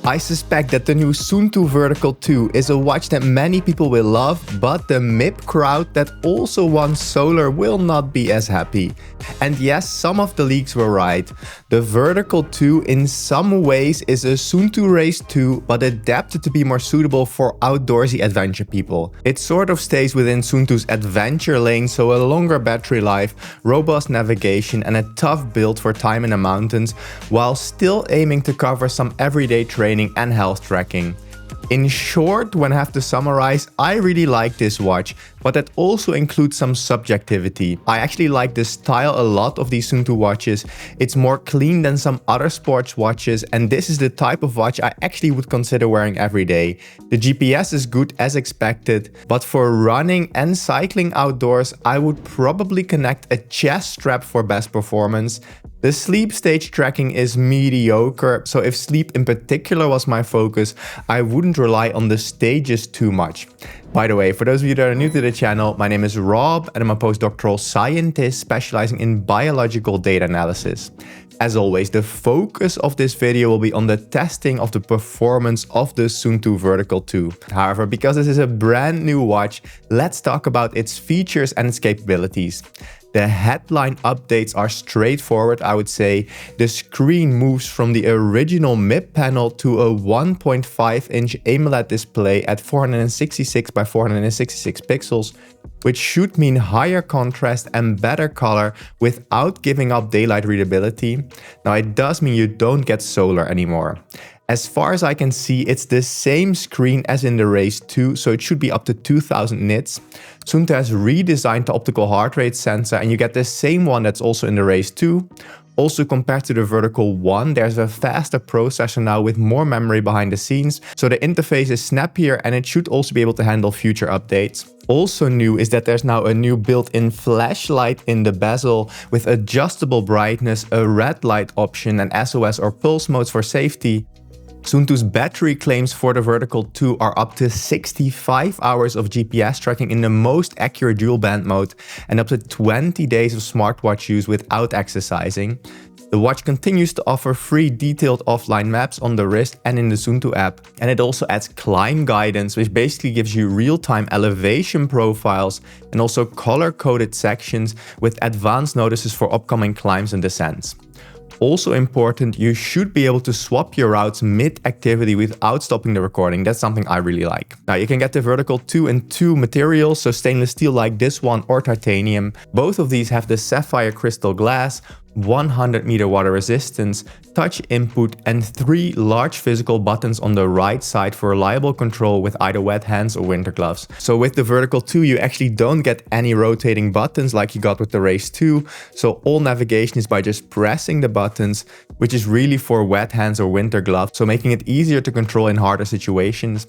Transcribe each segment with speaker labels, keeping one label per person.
Speaker 1: I suspect that the new Suunto Vertical 2 is a watch that many people will love, but the MIP crowd that also wants solar will not be as happy. And yes, some of the leaks were right. The Vertical 2 in some ways is a Suunto Race 2, but adapted to be more suitable for outdoorsy adventure people. It sort of stays within Suunto's adventure lane, so a longer battery life, robust navigation and a tough build for time in the mountains, while still aiming to cover some everyday training and health tracking. In short, when I have to summarize, I really like this watch, but that also includes some subjectivity. I actually like the style a lot of these Suunto watches. It's more clean than some other sports watches, and this is the type of watch I actually would consider wearing every day. The GPS is good as expected, but for running and cycling outdoors, I would probably connect a chest strap for best performance. The sleep stage tracking is mediocre, so if sleep in particular was my focus, I wouldn't rely on the stages too much. By the way, for those of you that are new to the channel, my name is Rob and I'm a postdoctoral scientist specializing in biological data analysis. As always, the focus of this video will be on the testing of the performance of the Suunto Vertical 2. However, because this is a brand new watch, let's talk about its features and its capabilities. The headline updates are straightforward, I would say. The screen moves from the original MIP panel to a 1.5-inch AMOLED display at 466 by 466 pixels, which should mean higher contrast and better color without giving up daylight readability. Now, it does mean you don't get solar anymore. As far as I can see, it's the same screen as in the Race 2, so it should be up to 2000 nits. Suunto has redesigned the optical heart rate sensor and you get the same one that's also in the Race 2. Also, compared to the Vertical 1, there's a faster processor now with more memory behind the scenes, so the interface is snappier and it should also be able to handle future updates. Also new is that there's now a new built-in flashlight in the bezel with adjustable brightness, a red light option and SOS or pulse modes for safety. Suunto's battery claims for the Vertical 2 are up to 65 hours of GPS tracking in the most accurate dual band mode and up to 20 days of smartwatch use without exercising. The watch continues to offer free detailed offline maps on the wrist and in the Suunto app. And it also adds climb guidance, which basically gives you real-time elevation profiles and also color-coded sections with advanced notices for upcoming climbs and descents. Also important, you should be able to swap your routes mid-activity without stopping the recording. That's something I really like. Now, you can get the Vertical 2 in two materials, so stainless steel like this one or titanium. Both of these have the sapphire crystal glass, 100 meter water resistance, touch input and 3 large physical buttons on the right side for reliable control with either wet hands or winter gloves. So with the Vertical 2 you actually don't get any rotating buttons like you got with the Race 2, so all navigation is by just pressing the buttons, which is really for wet hands or winter gloves, so making it easier to control in harder situations.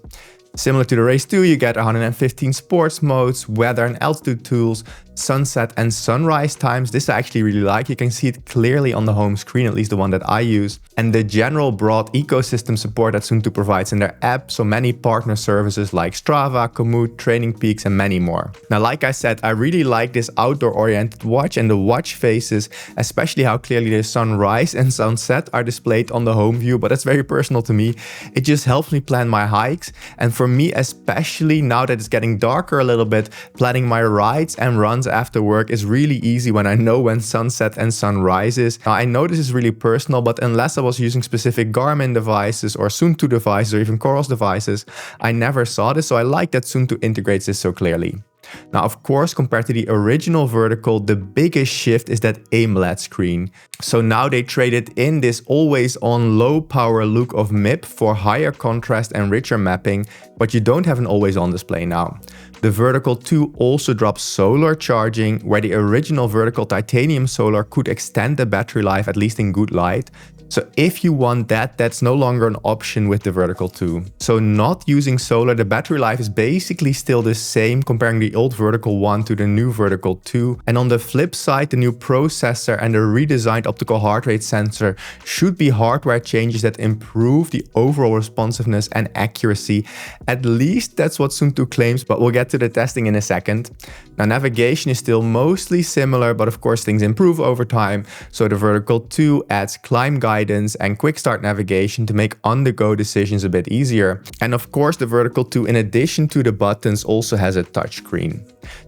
Speaker 1: Similar to the Race 2, you get 115 sports modes, weather and altitude tools, sunset and sunrise times. This I actually really like. You can see it clearly on the home screen, at least the one that I use. And the general broad ecosystem support that Suunto provides in their app, so many partner services like Strava, Komoot, Training Peaks and many more. Now, like I said, I really like this outdoor oriented watch and the watch faces, especially how clearly the sunrise and sunset are displayed on the home view, but that's very personal to me. It just helps me plan my hikes, and for me especially now that it's getting darker a little bit, planning my rides and runs after work is really easy when I know when sunset and sunrise is. Now, I know this is really personal, but unless I was using specific Garmin devices or Suunto devices or even Coros devices, I never saw this, so I like that Suunto integrates this so clearly. Now, of course, compared to the original Vertical, the biggest shift is that AMOLED screen. So now they traded in this always on low power look of MIP for higher contrast and richer mapping, but you don't have an always on display now. The Vertical 2 also drops solar charging, where the original Vertical titanium solar could extend the battery life at least in good light. So if you want that, that's no longer an option with the Vertical 2. So not using solar, the battery life is basically still the same comparing the old Vertical 1 to the new Vertical 2. And on the flip side, the new processor and the redesigned optical heart rate sensor should be hardware changes that improve the overall responsiveness and accuracy. At least that's what Suunto claims, but we'll get to the testing in a second. Now, navigation is still mostly similar, but of course things improve over time. So the Vertical 2 adds climb guide guidance and quick start navigation to make on-the-go decisions a bit easier. And of course, the Vertical 2, in addition to the buttons, also has a touchscreen.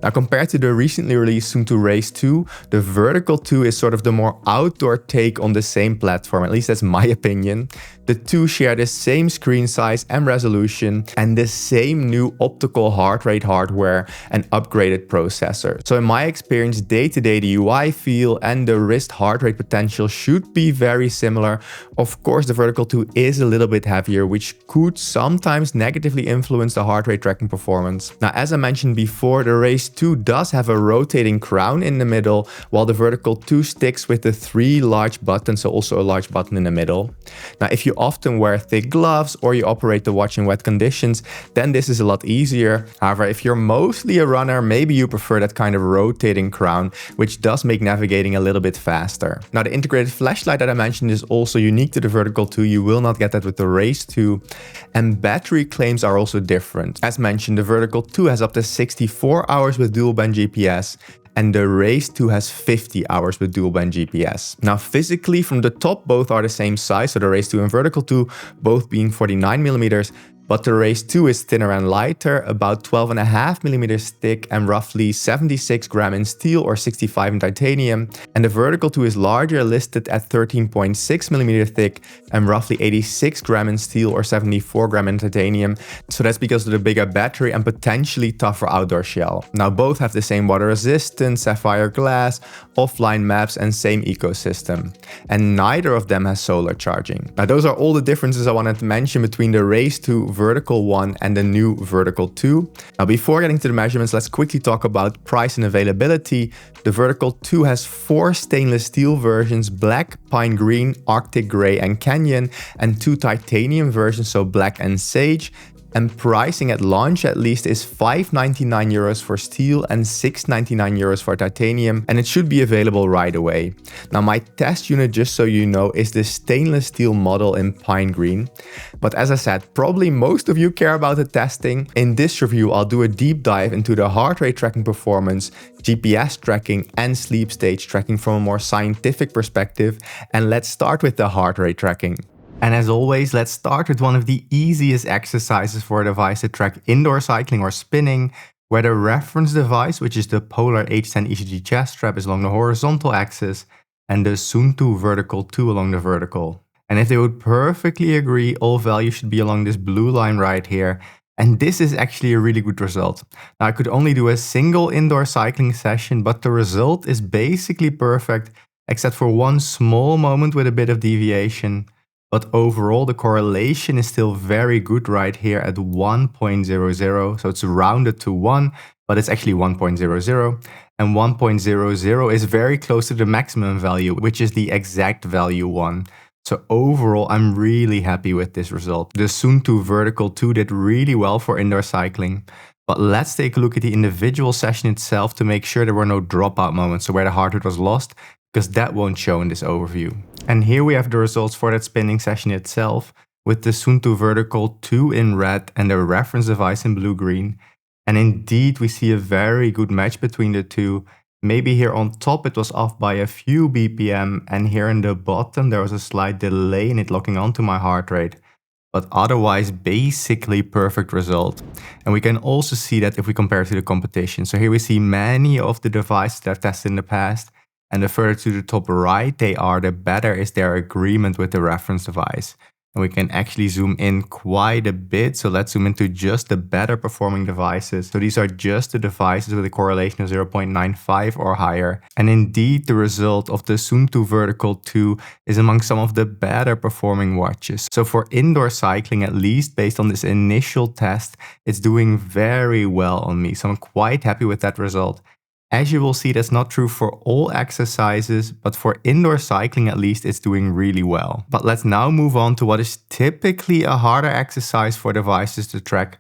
Speaker 1: Now, compared to the recently released Suunto Race 2, the Vertical 2 is sort of the more outdoor take on the same platform, at least that's my opinion. The two share the same screen size and resolution and the same new optical heart rate hardware and upgraded processor. So in my experience, day-to-day the UI feel and the wrist heart rate potential should be very similar. Of course, the Vertical 2 is a little bit heavier, which could sometimes negatively influence the heart rate tracking performance. Now, as I mentioned before, the Race 2 does have a rotating crown in the middle, while the Vertical 2 sticks with the 3 large buttons, so also a large button in the middle. Now, if you often wear thick gloves or you operate the watch in wet conditions, then this is a lot easier. However, if you're mostly a runner, maybe you prefer that kind of rotating crown, which does make navigating a little bit faster. Now, the integrated flashlight that I mentioned is also unique to the Vertical 2. You will not get that with the Race 2. And battery claims are also different. As mentioned, the Vertical 2 has up to 64 hours with dual band GPS, and the Race 2 has 50 hours with dual band GPS. Now, physically from the top, both are the same size, so the Race 2 and Vertical 2 both being 49mm, but the Race 2 is thinner and lighter, about 12.5mm thick and roughly 76 gram in steel or 65 in titanium. And the Vertical 2 is larger, listed at 13.6mm thick and roughly 86 gram in steel or 74 gram in titanium. So that's because of the bigger battery and potentially tougher outdoor shell. Now, both have the same water resistance, sapphire glass, offline maps and same ecosystem. And neither of them has solar charging. Now, those are all the differences I wanted to mention between the Race 2 Vertical 1 and the new Vertical 2. Now, before getting to the measurements, let's quickly talk about price and availability. The Vertical 2 has 4 stainless steel versions: black, pine green, arctic gray and canyon, and 2 titanium versions, so black and sage. And pricing at launch at least is €599 for steel and €699 for titanium, and it should be available right away. Now, my test unit, just so you know, is the stainless steel model in pine green. But as I said, probably most of you care about the testing. In this review, I'll do a deep dive into the heart rate tracking performance, GPS tracking and sleep stage tracking from a more scientific perspective. And let's start with the heart rate tracking. And as always, let's start with one of the easiest exercises for a device to track indoor cycling or spinning, where the reference device, which is the Polar H10 ECG chest strap, is along the horizontal axis and the Suunto Vertical 2 along the vertical. And if they would perfectly agree, all values should be along this blue line right here. And this is actually a really good result. Now, I could only do a single indoor cycling session, but the result is basically perfect, except for one small moment with a bit of deviation. But overall, the correlation is still very good right here at 1.00. So it's rounded to 1, but it's actually 1.00. And 1.00 is very close to the maximum value, which is the exact value 1. So overall, I'm really happy with this result. The Suunto Vertical 2 did really well for indoor cycling. But let's take a look at the individual session itself to make sure there were no dropout moments, so where the heart rate was lost, because that won't show in this overview. And here we have the results for that spinning session itself, with the Suunto Vertical 2 in red and the reference device in blue-green. And indeed, we see a very good match between the two. Maybe here on top it was off by a few BPM, and here in the bottom there was a slight delay in it locking onto my heart rate. But otherwise, basically perfect result. And we can also see that if we compare to the competition. So here we see many of the devices that I've tested in the past. And the further to the top right they are, the better is their agreement with the reference device. And we can actually zoom in quite a bit. So let's zoom into just the better performing devices. So these are just the devices with a correlation of 0.95 or higher. And indeed, the result of the Suunto Vertical 2 is among some of the better performing watches. So for indoor cycling, at least based on this initial test, it's doing very well on me. So I'm quite happy with that result. As you will see, that's not true for all exercises, but for indoor cycling at least, it's doing really well. But let's now move on to what is typically a harder exercise for devices to track: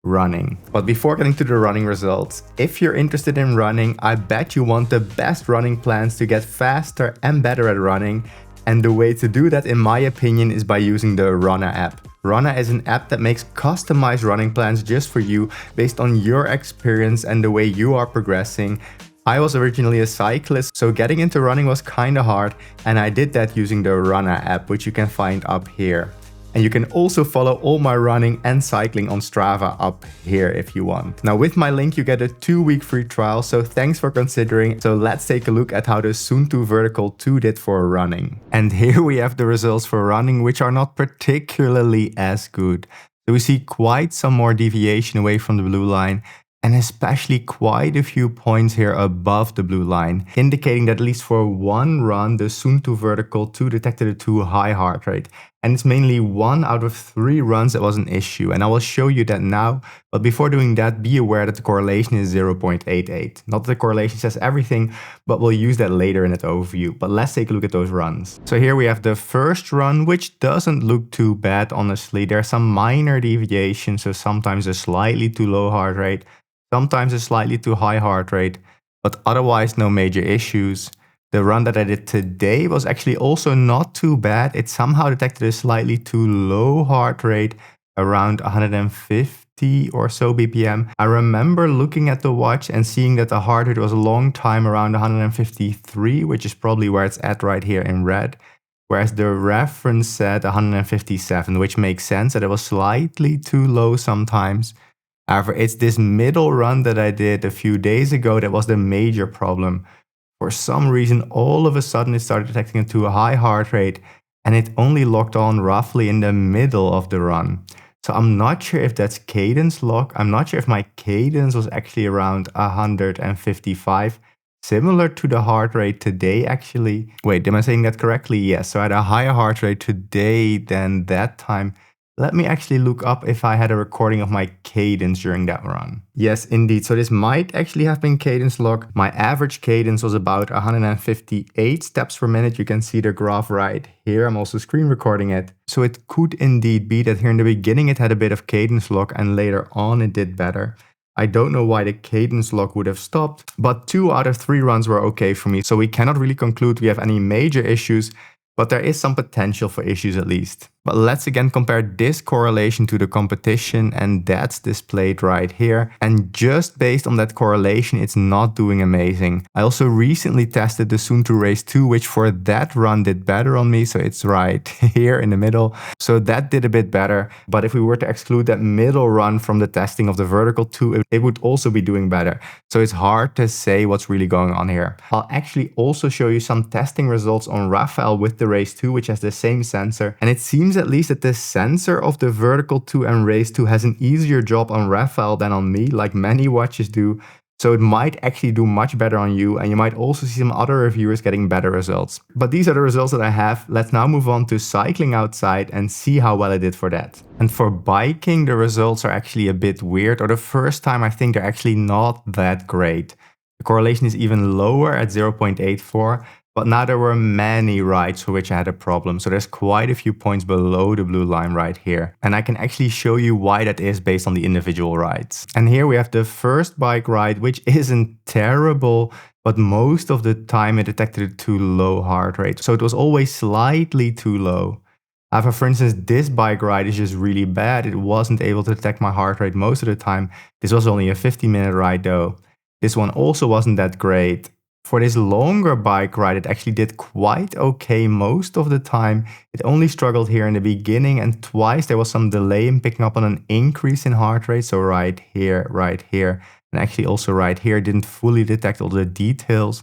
Speaker 1: running. But before getting to the running results, if you're interested in running, I bet you want the best running plans to get faster and better at running. And the way to do that, in my opinion, is by using the Runner app. Runner is an app that makes customized running plans just for you based on your experience and the way you are progressing. I was originally a cyclist, so getting into running was kinda hard, and I did that using the Runner app, which you can find up here. And you can also follow all my running and cycling on Strava up here if you want. Now with my link you get a 2-week free trial, so thanks for considering. So let's take a look at how the Suunto Vertical 2 did for running. And here we have the results for running, which are not particularly as good. So we see quite some more deviation away from the blue line, and especially quite a few points here above the blue line, indicating that at least for one run, the Suunto Vertical 2 detected a too high heart rate. And it's mainly 1 out of 3 runs that was an issue, and I will show you that now. But before doing that, be aware that the correlation is 0.88. Not that the correlation says everything, but we'll use that later in the overview. But let's take a look at those runs. So here we have the first run, which doesn't look too bad, honestly. There are some minor deviations, so sometimes a slightly too low heart rate, sometimes a slightly too high heart rate, but otherwise no major issues. The run that I did today was actually also not too bad. It somehow detected a slightly too low heart rate, around 150 or so BPM. I remember looking at the watch and seeing that the heart rate was a long time around 153, which is probably where it's at right here in red. Whereas the reference said 157, which makes sense that it was slightly too low sometimes. However, it's this middle run that I did a few days ago that was the major problem. For some reason, all of a sudden it started detecting a too high heart rate, and it only locked on roughly in the middle of the run. So I'm not sure if that's cadence lock. I'm not sure if my cadence was actually around 155, similar to the heart rate today actually. Wait, am I saying that correctly? Yes, so I had a higher heart rate today than that time. Let me actually look up if I had a recording of my cadence during that run. Yes, indeed. So this might actually have been cadence lock. My average cadence was about 158 steps per minute. You can see the graph right here. I'm also screen recording it. So it could indeed be that here in the beginning it had a bit of cadence lock and later on it did better. I don't know why the cadence lock would have stopped, but 2 out of 3 runs were okay for me. So we cannot really conclude we have any major issues, but there is some potential for issues at least. But let's again compare this correlation to the competition, and that's displayed right here. And just based on that correlation, it's not doing amazing. I also recently tested the Suunto Race 2, which for that run did better on me. So it's right here in the middle. So that did a bit better. But if we were to exclude that middle run from the testing of the Vertical 2, it would also be doing better. So it's hard to say what's really going on here. I'll actually also show you some testing results on Raphael with the Race 2, which has the same sensor. And it seems at least that the sensor of the Vertical 2 and Race 2 has an easier job on Raphael than on me, like many watches do. So it might actually do much better on you, and you might also see some other reviewers getting better results. But these are the results that I have. Let's now move on to cycling outside and see how well I did for that. And for biking, the results are actually a bit weird, or the first time I think they're actually not that great. The correlation is even lower at 0.84. But now there were many rides for which I had a problem, so there's quite a few points below the blue line right here. And I can actually show you why that is based on the individual rides. And here we have the first bike ride, which isn't terrible, but most of the time it detected a too low heart rate. So it was always slightly too low. However, for instance, this bike ride is just really bad. It wasn't able to detect my heart rate most of the time. This was only a 50-minute ride though. This one also wasn't that great. For this longer bike ride, it actually did quite okay most of the time. It only struggled here in the beginning, and twice there was some delay in picking up on an increase in heart rate. So right here, and actually also right here, didn't fully detect all the details.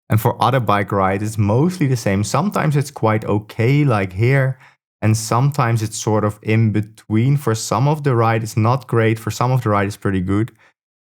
Speaker 1: And for other bike rides, it's mostly the same. Sometimes it's quite okay, like here, and sometimes it's sort of in between. For some of the ride, it's not great. For some of the ride, it's pretty good.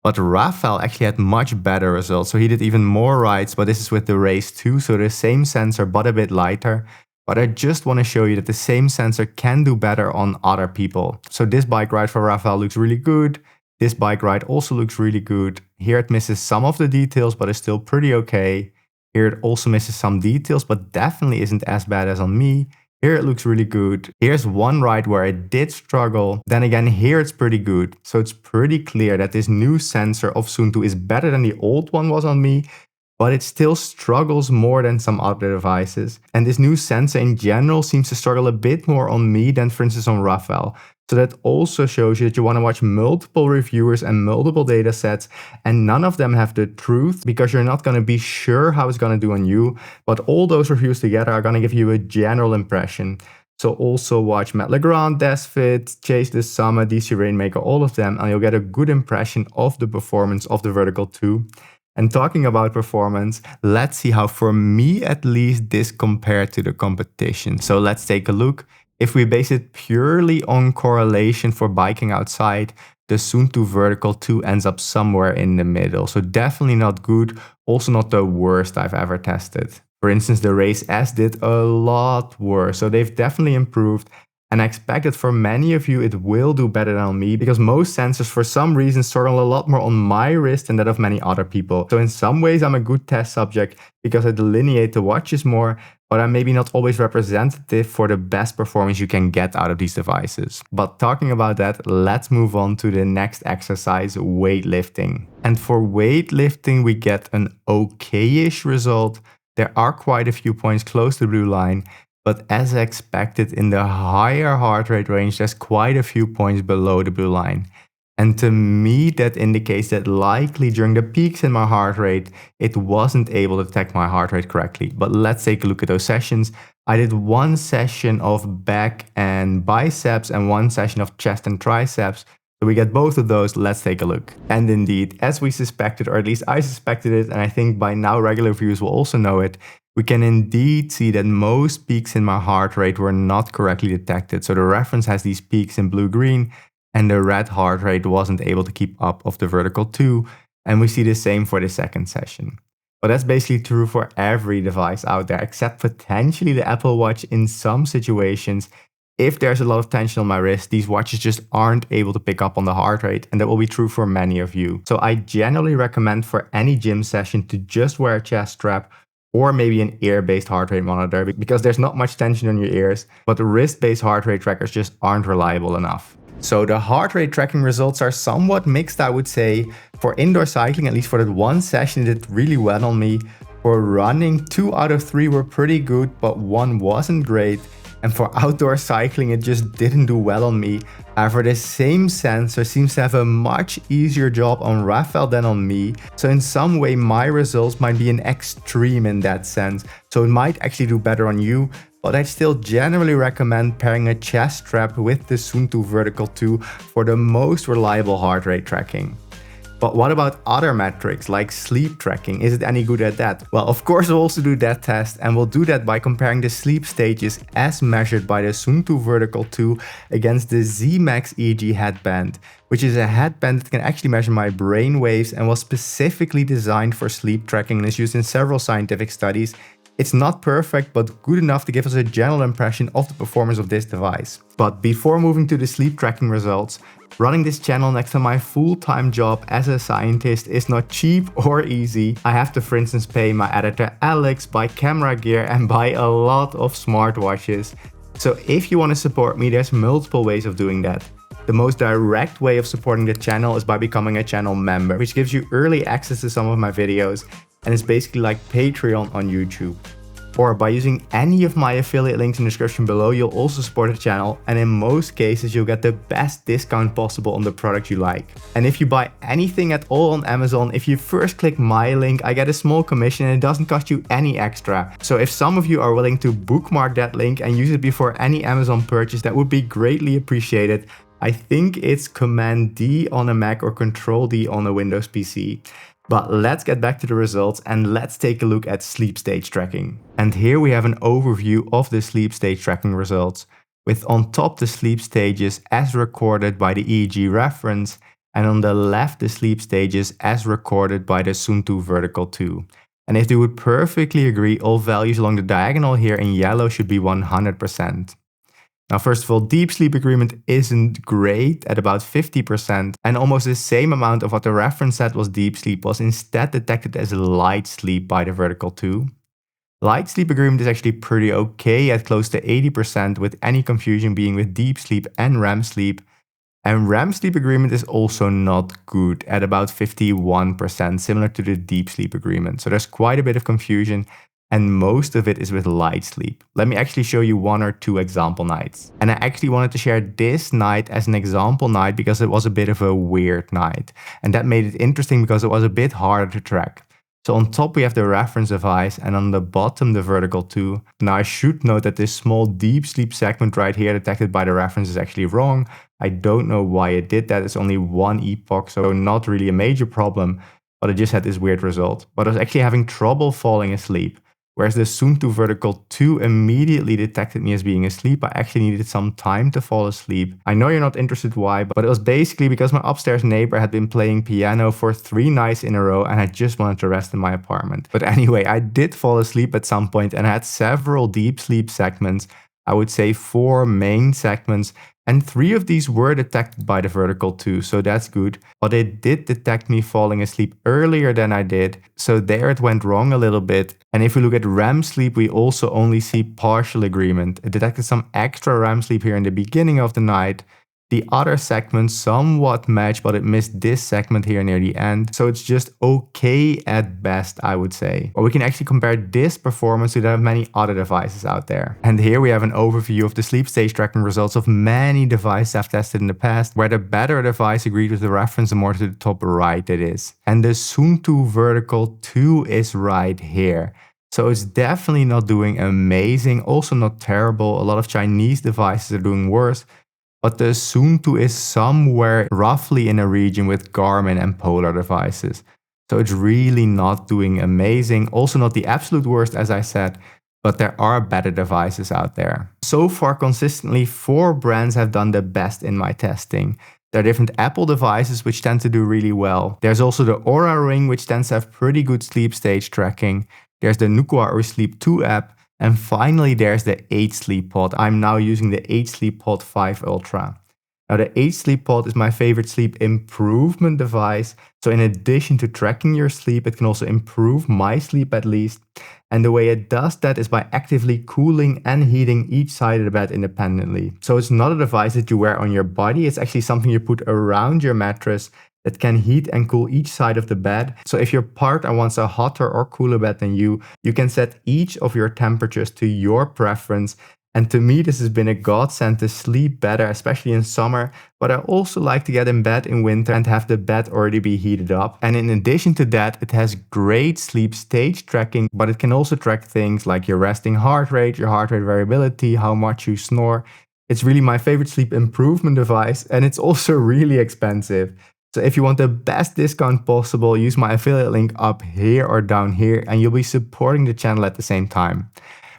Speaker 1: But Raphael actually had much better results. So he did even more rides, but this is with the Race 2. So the same sensor, but a bit lighter. But I just want to show you that the same sensor can do better on other people. So this bike ride for Raphael looks really good. This bike ride also looks really good. Here it misses some of the details, but is still pretty okay. Here it also misses some details, but definitely isn't as bad as on me. Here it looks really good. Here's one ride where it did struggle. Then again, here it's pretty good. So it's pretty clear that this new sensor of Suunto is better than the old one was on me. but it still struggles more than some other devices. And this new sensor in general seems to struggle a bit more on me than for instance on Rafael. So that also shows you that you want to watch multiple reviewers and multiple data sets, and none of them have the truth because you're not going to be sure how it's going to do on you, but all those reviews together are going to give you a general impression. So also watch Matt Legrand, Desfit, Chase the Summer, DC Rainmaker, all of them, and you'll get a good impression of the performance of the Vertical 2. And talking about performance, let's see how, for me at least, this compared to the competition. So let's take a look. If we base it purely on correlation for biking outside, the Suunto Vertical 2 ends up somewhere in the middle. So definitely not good, also not the worst I've ever tested. For instance, the Race S did a lot worse, so they've definitely improved. And I expect that for many of you, it will do better than on me because most sensors for some reason struggle a lot more on my wrist than that of many other people. So in some ways, I'm a good test subject because I delineate the watches more, but I'm maybe not always representative for the best performance you can get out of these devices. But talking about that, let's move on to the next exercise, weightlifting. And for weightlifting, we get an okay-ish result. There are quite a few points close to the blue line, but as expected, in the higher heart rate range, there's quite a few points below the blue line. And to me, that indicates that likely during the peaks in my heart rate, it wasn't able to detect my heart rate correctly. But let's take a look at those sessions. I did one session of back and biceps and one session of chest and triceps. So we get both of those. Let's take a look. And indeed, as we suspected, or at least I suspected it, and I think by now regular viewers will also know it, we can indeed see that most peaks in my heart rate were not correctly detected. So the reference has these peaks in blue-green, and the red heart rate wasn't able to keep up of the Vertical 2. And we see the same for the second session. But that's basically true for every device out there, except potentially the Apple Watch in some situations. If there's a lot of tension on my wrist, these watches just aren't able to pick up on the heart rate, and that will be true for many of you. So I generally recommend for any gym session to just wear a chest strap, or maybe an ear-based heart rate monitor, because there's not much tension on your ears, but the wrist-based heart rate trackers just aren't reliable enough. So the heart rate tracking results are somewhat mixed, I would say. For indoor cycling, at least for that one session, it did really well on me. For running, 2 out of 3 were pretty good, but 1 wasn't great. And for outdoor cycling, it just didn't do well on me. However, the same sensor seems to have a much easier job on Rafael than on me. So in some way, my results might be an extreme in that sense. So it might actually do better on you, but I'd still generally recommend pairing a chest strap with the Suunto Vertical 2 for the most reliable heart rate tracking. But what about other metrics like sleep tracking? Is it any good at that? Well, of course we'll also do that test, and we'll do that by comparing the sleep stages as measured by the Suunto Vertical 2 against the Z-Max EEG headband, which is a headband that can actually measure my brain waves and was specifically designed for sleep tracking and is used in several scientific studies. It's not perfect, but good enough to give us a general impression of the performance of this device. But before moving to the sleep tracking results, running this channel next to my full-time job as a scientist is not cheap or easy. I have to, for instance, pay my editor Alex, buy camera gear, and buy a lot of smartwatches. So if you want to support me, there's multiple ways of doing that. The most direct way of supporting the channel is by becoming a channel member, which gives you early access to some of my videos, and it's basically like Patreon on YouTube. Or by using any of my affiliate links in the description below, you'll also support the channel, and in most cases you'll get the best discount possible on the product you like. And if you buy anything at all on Amazon, if you first click my link, I get a small commission and it doesn't cost you any extra. So if some of you are willing to bookmark that link and use it before any Amazon purchase, that would be greatly appreciated. I think it's Command D on a Mac or Control D on a Windows PC. But let's get back to the results and let's take a look at sleep stage tracking. And here we have an overview of the sleep stage tracking results, with on top the sleep stages as recorded by the EEG reference, and on the left the sleep stages as recorded by the Suunto Vertical 2. And if they would perfectly agree, all values along the diagonal here in yellow should be 100%. Now, first of all, deep sleep agreement isn't great at about 50%, and almost the same amount of what the reference said was deep sleep was instead detected as light sleep by the Vertical 2. Light sleep agreement is actually pretty okay at close to 80%, with any confusion being with deep sleep and REM sleep. And REM sleep agreement is also not good at about 51%, similar to the deep sleep agreement. So there's quite a bit of confusion, and most of it is with light sleep. Let me actually show you 1 or 2 example nights. And I actually wanted to share this night as an example night because it was a bit of a weird night. And that made it interesting because it was a bit harder to track. So on top we have the reference device and on the bottom the vertical 2. Now I should note that this small deep sleep segment right here detected by the reference is actually wrong. I don't know why it did that. It's only 1 epoch, so not really a major problem, but it just had this weird result. But I was actually having trouble falling asleep. Whereas the Suunto vertical 2 immediately detected me as being asleep. I actually needed some time to fall asleep. I know you're not interested why, but it was basically because my upstairs neighbor had been playing piano for 3 nights in a row and I just wanted to rest in my apartment. But anyway, I did fall asleep at some point and I had several deep sleep segments. I would say 4 main segments, and 3 of these were detected by the vertical 2, so that's good. But it did detect me falling asleep earlier than I did, so there it went wrong a little bit. And if we look at REM sleep, we also only see partial agreement. It detected some extra REM sleep here in the beginning of the night. The other segments somewhat match, but it missed this segment here near the end. So it's just okay at best, I would say. Or we can actually compare this performance to that of many other devices out there. And here we have an overview of the sleep stage tracking results of many devices I've tested in the past, where the better device agreed with the reference, the more to the top right it is. And the Suunto vertical 2 is right here. So it's definitely not doing amazing, also not terrible. A lot of Chinese devices are doing worse. But the Suunto is somewhere roughly in a region with Garmin and Polar devices. So it's really not doing amazing. Also not the absolute worst, as I said, but there are better devices out there. So far, consistently, 4 brands have done the best in my testing. There are different Apple devices which tend to do really well. There's also the Oura Ring, which tends to have pretty good sleep stage tracking. There's the Nukwa or Sleep 2 app. And finally, there's the 8 Sleep Pod. I'm now using the 8 Sleep Pod 5 Ultra. Now, the 8 Sleep Pod is my favorite sleep improvement device. So in addition to tracking your sleep, it can also improve my sleep at least. And the way it does that is by actively cooling and heating each side of the bed independently. So it's not a device that you wear on your body. It's actually something you put around your mattress that can heat and cool each side of the bed. So if your partner wants a hotter or cooler bed than you can set each of your temperatures to your preference. And to me, this has been a godsend to sleep better, especially in summer. But I also like to get in bed in winter and have the bed already be heated up. And in addition to that, it has great sleep stage tracking, but it can also track things like your resting heart rate, your heart rate variability, how much you snore. It's really my favorite sleep improvement device, and it's also really expensive. So if you want the best discount possible, use my affiliate link up here or down here, and you'll be supporting the channel at the same time.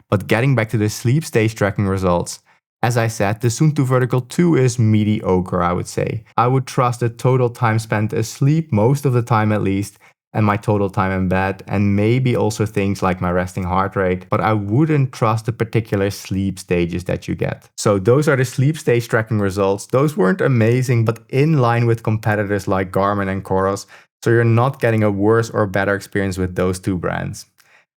Speaker 1: But getting back to the sleep stage tracking results, as I said, the Suunto vertical 2 is mediocre, I would say. I would trust the total time spent asleep, most of the time at least, and my total time in bed, and maybe also things like my resting heart rate, but I wouldn't trust the particular sleep stages that you get. So those are the sleep stage tracking results. Those weren't amazing, but in line with competitors like Garmin and Coros, so you're not getting a worse or better experience with those 2 brands.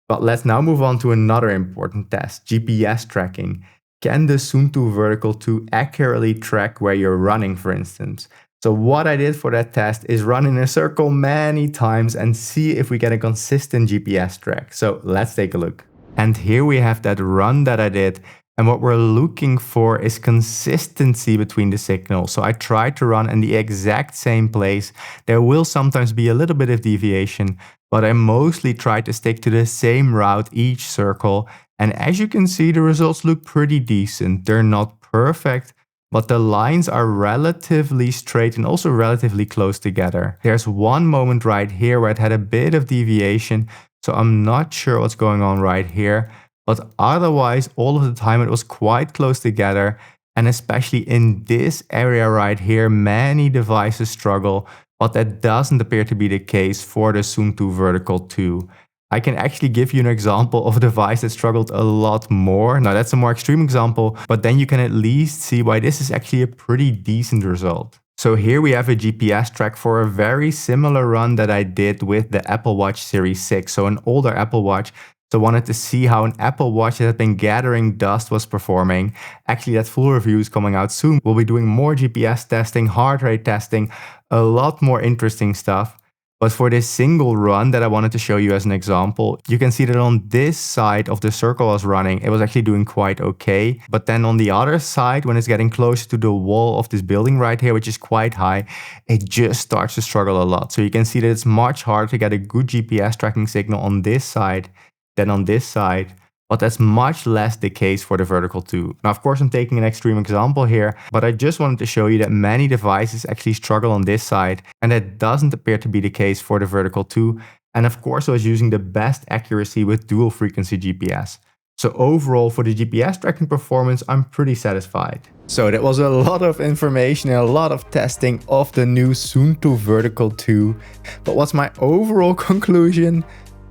Speaker 1: But let's now move on to another important test, GPS tracking. Can the Suunto vertical 2 accurately track where you're running, for instance? So what I did for that test is run in a circle many times and see if we get a consistent GPS track. So let's take a look. And here we have that run that I did. And what we're looking for is consistency between the signals. So I tried to run in the exact same place. There will sometimes be a little bit of deviation, but I mostly tried to stick to the same route each circle. And as you can see, the results look pretty decent. They're not perfect, but the lines are relatively straight and also relatively close together. There's one moment right here where it had a bit of deviation, so I'm not sure what's going on right here. But otherwise, all of the time it was quite close together. And especially in this area right here, many devices struggle, but that doesn't appear to be the case for the Suunto vertical 2. I can actually give you an example of a device that struggled a lot more. Now that's a more extreme example, but then you can at least see why this is actually a pretty decent result. So here we have a GPS track for a very similar run that I did with the Apple Watch Series 6, so an older Apple Watch. So I wanted to see how an Apple Watch that had been gathering dust was performing. Actually, that full review is coming out soon. We'll be doing more GPS testing, heart rate testing, a lot more interesting stuff. But for this single run that I wanted to show you as an example, you can see that on this side of the circle I was running, it was actually doing quite okay. But then on the other side, when it's getting closer to the wall of this building right here, which is quite high, it just starts to struggle a lot. So you can see that it's much harder to get a good GPS tracking signal on this side than on this side. But that's much less the case for the Vertical 2. Now, of course, I'm taking an extreme example here, but I just wanted to show you that many devices actually struggle on this side, and that doesn't appear to be the case for the Vertical 2. And of course, I was using the best accuracy with dual frequency GPS. So overall, for the GPS tracking performance, I'm pretty satisfied. So that was a lot of information and a lot of testing of the new Suunto Vertical 2. But what's my overall conclusion?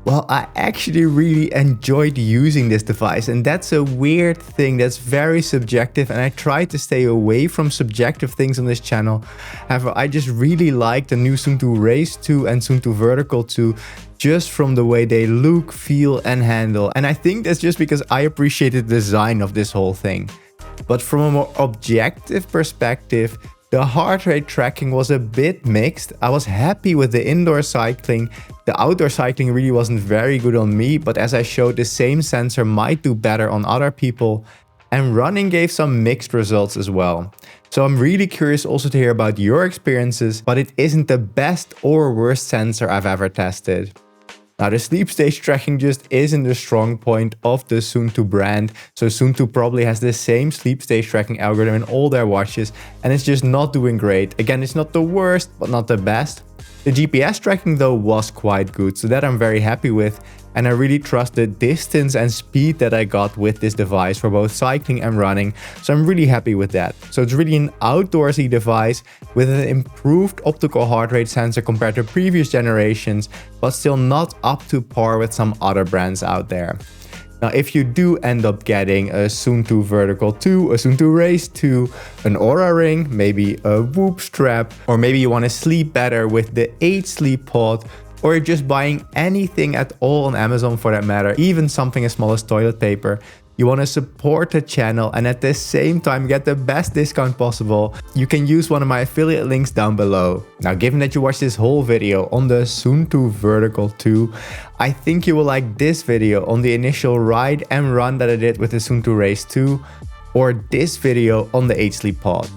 Speaker 1: Well, I actually really enjoyed using this device, and that's a weird thing that's very subjective, and I try to stay away from subjective things on this channel. However, I just really like the new Suunto Race 2 and Suunto Vertical 2 just from the way they look, feel and handle. And I think that's just because I appreciated the design of this whole thing. But from a more objective perspective, the heart rate tracking was a bit mixed. I was happy with the indoor cycling. The outdoor cycling really wasn't very good on me, but as I showed, the same sensor might do better on other people. And running gave some mixed results as well. So I'm really curious also to hear about your experiences, but it isn't the best or worst sensor I've ever tested. Now, the sleep stage tracking just isn't the strong point of the Suunto brand. So Suunto probably has the same sleep stage tracking algorithm in all their watches, and it's just not doing great. Again, it's not the worst, but not the best. The GPS tracking though was quite good, so that I'm very happy with. And I really trust the distance and speed that I got with this device for both cycling and running. So I'm really happy with that. So it's really an outdoorsy device with an improved optical heart rate sensor compared to previous generations, but still not up to par with some other brands out there. Now, if you do end up getting a Suunto Vertical 2, a Suunto Race 2, an Oura Ring, maybe a Whoop strap, or maybe you want to sleep better with the 8 Sleep Pod, or you're just buying anything at all on Amazon for that matter, even something as small as toilet paper, you want to support the channel and at the same time get the best discount possible, you can use one of my affiliate links down below. Now, given that you watched this whole video on the Suunto Vertical 2, I think you will like this video on the initial ride and run that I did with the Suunto Race 2, or this video on the 8 Sleep Pod.